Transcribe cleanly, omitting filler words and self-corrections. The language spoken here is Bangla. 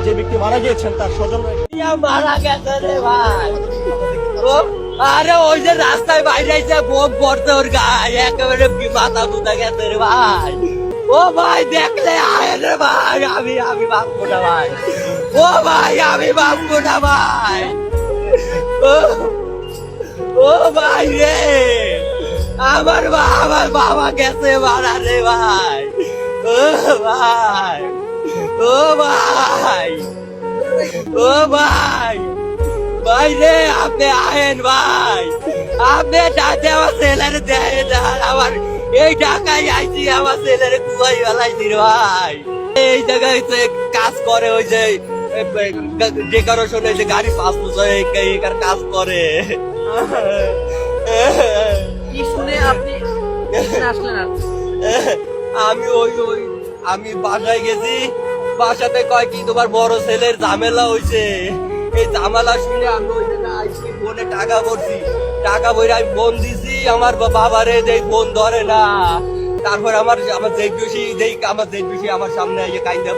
যে ব্যক্তি মারা গিয়েছেন তার স্বজন মারা গেছে রে ভাই। আরে ওই যে রাস্তায় বাইরে বোম পড়তে ওর গায়ে একেবারে মাথা মুথা গেছে রে ভাই। ও ভাই দেখলে আয় রে ভাই, আমি ভাববো না ভাই। ও ভাই আমি ভাববো না ভাই। ও ভাই রে, আমার বাবা গেছে মারা রে ভাই। ও ভাই, ও ভাই, ও ভাই, ভাই রে আপনি আয়েন ভাই, আপনি ডাকে আমার ছেলের দেয় না। আমার এই ঢাকায় আইছি, আমার ছেলের কুয়াই বেলাইছি রে ভাই। এই জায়গায় কাজ করে, ওই যে ডেকোরেশন, যে গাড়ি পাস এখানে কাজ করে। কি শুনে আপনি আসলেন? আমি আমি বাসায় গেছি, বাসাতে কয় কি তোমার বড় ছেলের ঝামেলা হয়েছে। এই ঝামেলা শুনে আমি ওই জায়গায় আইসি, ফোনে টাকা ভরছি, টাকা ভরে আমি ফোন দিছি আমার বাবারে, যে ফোন ধরে না। তারপর আমার জেঠুসি আমার সামনে কাইন্দা